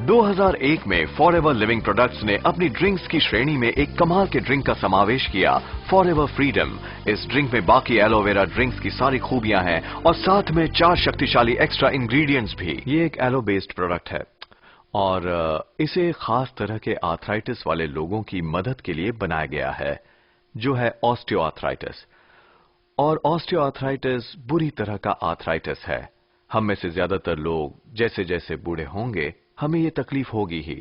2001 में forever living products ने अपनी ड्रिंक्स की श्रेणी में एक कमाल के ड्रिंक का समावेश किया, फॉरएवर फ्रीडम। इस ड्रिंक में बाकी एलोवेरा ड्रिंक्स की सारी खूबियां हैं और साथ में 4 शक्तिशाली एक्स्ट्रा इंग्रेडिएंट्स भी। ये एक एलो बेस्ड प्रोडक्ट है और इसे खास तरह के आर्थराइटिस वाले लोगों की मदद के लिए बनाया गया है, जो है ऑस्टियोआर्थराइटिस। और ऑस्टियोआर्थराइटिस बुरी तरह का आर्थराइटिस है। हम में से ज्यादातर लोग जैसे जैसे बूढ़े होंगे हमें ये तकलीफ होगी ही,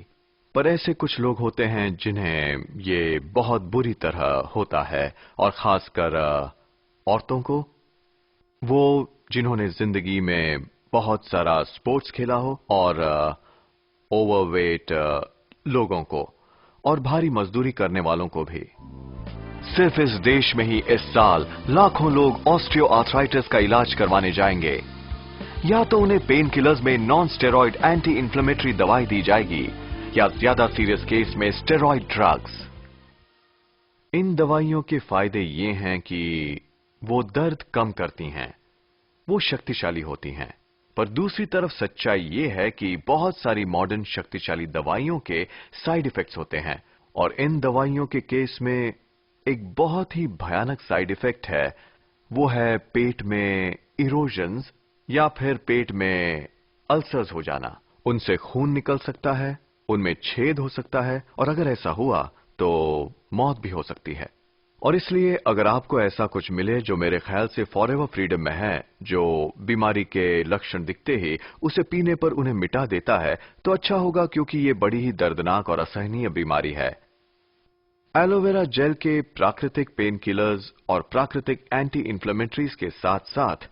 पर ऐसे कुछ लोग होते हैं जिन्हें ये बहुत बुरी तरह होता है, और खासकर औरतों को, वो जिन्होंने जिंदगी में बहुत सारा स्पोर्ट्स खेला हो, और ओवरवेट लोगों को, और भारी मजदूरी करने वालों को भी। सिर्फ इस देश में ही इस साल लाखों लोग ऑस्टियोआर्थराइटिस का इलाज करवाने जाएंगे। या तो उन्हें पेन किलर्स में नॉन स्टेरॉइड एंटी इंफ्लेमेटरी दवाई दी जाएगी, या ज्यादा सीरियस केस में स्टेरॉइड ड्रग्स। इन दवाइयों के फायदे ये हैं कि वो दर्द कम करती हैं, वो शक्तिशाली होती हैं, पर दूसरी तरफ सच्चाई ये है कि बहुत सारी मॉडर्न शक्तिशाली दवाइयों के साइड इफेक्ट्स होते हैं, और इन दवाइयों के केस में एक बहुत ही भयानक साइड इफेक्ट है, वो है पेट में इरोजन्स या फिर पेट में अल्सर्स हो जाना। उनसे खून निकल सकता है, उनमें छेद हो सकता है, और अगर ऐसा हुआ तो मौत भी हो सकती है। और इसलिए अगर आपको ऐसा कुछ मिले जो मेरे ख्याल से फॉरएवर फ्रीडम में है, जो बीमारी के लक्षण दिखते ही उसे पीने पर उन्हें मिटा देता है, तो अच्छा होगा, क्योंकि ये बड़ी ही दर्दनाक और असहनीय बीमारी है। एलोवेरा जेल के प्राकृतिक पेन किलर्स और प्राकृतिक एंटी इंफ्लेमेटरीज के साथ साथ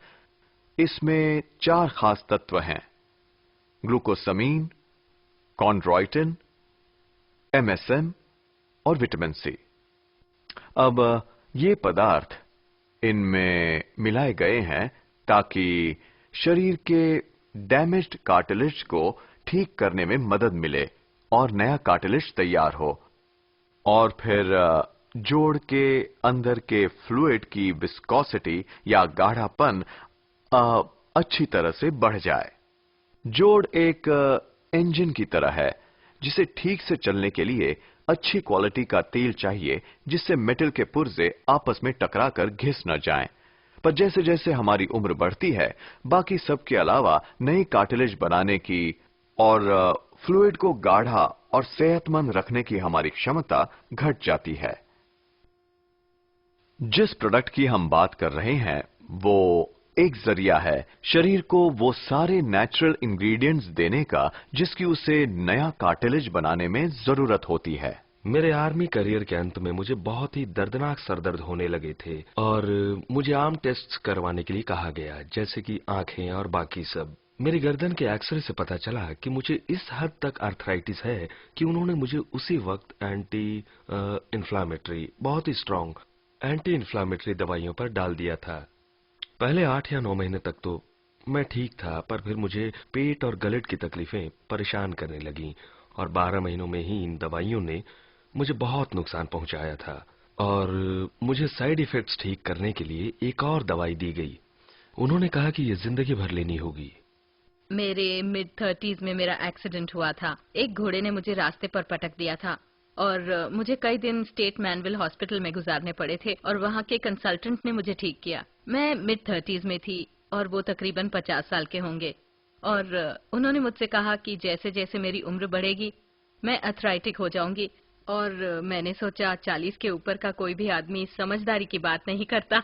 इसमें 4 खास तत्व हैं: ग्लूकोसामीन, कॉन्ड्रॉइटिन, एमएसएम और विटामिन सी। अब ये पदार्थ इनमें मिलाए गए हैं ताकि शरीर के डैमेज्ड कार्टिलेज को ठीक करने में मदद मिले और नया कार्टिलेज तैयार हो, और फिर जोड़ के अंदर के फ्लूइड की विस्कोसिटी या गाढ़ापन अच्छी तरह से बढ़ जाए। जोड़ एक इंजन की तरह है, जिसे ठीक से चलने के लिए अच्छी क्वालिटी का तेल चाहिए, जिससे मेटल के पुर्जे आपस में टकराकर घिस न जाएं। पर जैसे जैसे हमारी उम्र बढ़ती है, बाकी सब के अलावा नई कार्टिलेज बनाने की और फ्लूइड को गाढ़ा और सेहतमंद रखने की हमारी क्षमता घट जाती है। जिस प्रोडक्ट की हम बात कर रहे हैं वो एक जरिया है शरीर को वो सारे नेचुरल इंग्रेडिएंट्स देने का जिसकी उसे नया कार्टिलेज बनाने में जरूरत होती है। मेरे आर्मी करियर के अंत में मुझे बहुत ही दर्दनाक सरदर्द होने लगे थे और मुझे आम टेस्ट करवाने के लिए कहा गया, जैसे कि आंखें और बाकी सब। मेरी गर्दन के एक्सरे से पता चला कि मुझे इस हद तक आर्थराइटिस है कि उन्होंने मुझे उसी वक्त एंटी इन्फ्लामेटरी, बहुत ही स्ट्रांग एंटी इन्फ्लामेटरी दवाइयों पर डाल दिया था। पहले 8 या 9 महीने तक तो मैं ठीक था, पर फिर मुझे पेट और गलेट की तकलीफें परेशान करने लगीं और 12 महीनों में ही इन दवाइयों ने मुझे बहुत नुकसान पहुंचाया था और मुझे साइड इफेक्ट्स ठीक करने के लिए एक और दवाई दी गई। उन्होंने कहा कि ये जिंदगी भर लेनी होगी। मेरे मिड 30s में मेरा एक्सीडेंट हुआ था। एक घोड़े ने मुझे रास्ते पर पटक दिया था और मुझे कई दिन स्टेट मैनविल हॉस्पिटल में गुजारने पड़े थे और वहाँ के कंसल्टेंट ने मुझे ठीक किया। मैं मिड 30s में थी और वो तकरीबन 50 साल के होंगे और उन्होंने मुझसे कहा कि जैसे जैसे मेरी उम्र बढ़ेगी मैं अर्थराइटिक हो जाऊंगी और मैंने सोचा 40 के ऊपर का कोई भी आदमी समझदारी की बात नहीं करता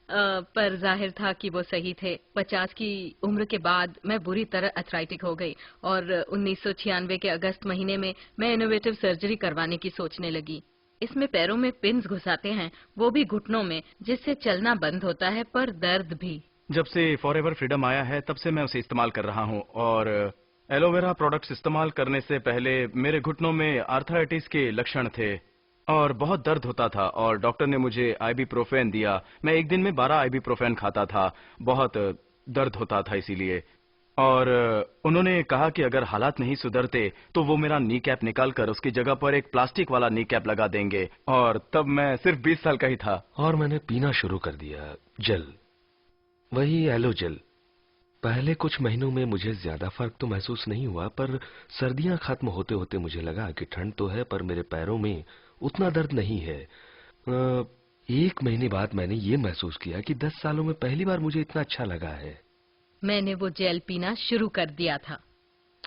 पर जाहिर था कि वो सही थे। 50 की उम्र के बाद मैं बुरी तरह अर्थराइटिक हो गई और 1996 के अगस्त महीने में मैं इनोवेटिव सर्जरी करवाने की सोचने लगी। इसमें पैरों में पिन्स घुसाते हैं, वो भी घुटनों में, जिससे चलना बंद होता है पर दर्द भी। जब से फॉरएवर फ्रीडम आया है तब से मैं उसे इस्तेमाल कर रहा हूँ और एलोवेरा प्रोडक्ट्स इस्तेमाल करने से पहले मेरे घुटनों में आर्थराइटिस के लक्षण थे और बहुत दर्द होता था और डॉक्टर ने मुझे आइबुप्रोफेन दिया। मैं एक दिन में 12 आइबुप्रोफेन खाता था, बहुत दर्द होता था इसीलिए। और उन्होंने कहा कि अगर हालात नहीं सुधरते तो वो मेरा नी कैप निकाल कर उसकी जगह पर एक प्लास्टिक वाला नी कैप लगा देंगे और तब मैं सिर्फ 20 साल का ही था। और मैंने पीना शुरू कर दिया जेल, वही एलो जेल। पहले कुछ महीनों में मुझे ज्यादा फर्क तो महसूस नहीं हुआ, पर सर्दियां खत्म होते होते मुझे लगा कि ठंड तो है पर मेरे पैरों में उतना दर्द नहीं है। एक महीने बाद मैंने ये महसूस किया कि 10 सालों में पहली बार मुझे इतना अच्छा लगा है। मैंने वो जेल पीना शुरू कर दिया था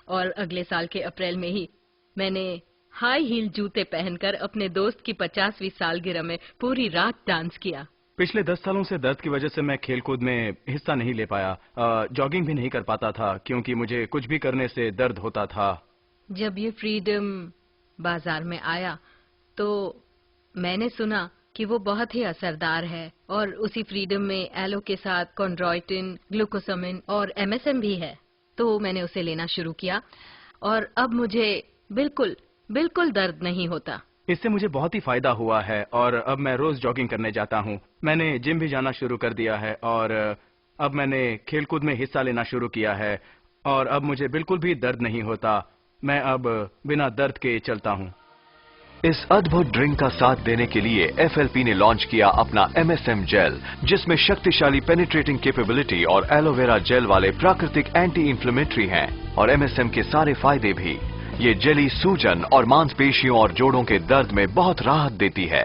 और अगले साल के अप्रैल में ही मैंने हाई हील जूते पहनकर अपने दोस्त की 50वीं सालगिरह में पूरी रात डांस किया। पिछले 10 सालों से दर्द की वजह से मैं खेलकूद में हिस्सा नहीं ले पाया, जॉगिंग भी नहीं कर पाता था क्योंकि मुझे कुछ भी करने से दर्द होता था। जब ये फ्रीडम बाजार में आया तो मैंने सुना कि वो बहुत ही असरदार है और उसी फ्रीडम में एलो के साथ कॉन्ड्रॉइटिन, ग्लूकोसामिन और एमएसएम भी है, तो मैंने उसे लेना शुरू किया और अब मुझे बिल्कुल दर्द नहीं होता। इससे मुझे बहुत ही फायदा हुआ है और अब मैं रोज जॉगिंग करने जाता हूँ। मैंने जिम भी जाना शुरू कर दिया है और अब मैंने खेलकूद में हिस्सा लेना शुरू किया है और अब मुझे बिल्कुल भी दर्द नहीं होता। मैं अब बिना दर्द के चलता हूँ। इस अद्भुत ड्रिंक का साथ देने के लिए एफएलपी ने लॉन्च किया अपना एमएसएम जेल, जिसमें शक्तिशाली पेनिट्रेटिंग कैपेबिलिटी और एलोवेरा जेल वाले प्राकृतिक एंटी इंफ्लेमेटरी हैं और एमएसएम के सारे फायदे भी। ये जेली सूजन और मांसपेशियों और जोड़ों के दर्द में बहुत राहत देती है।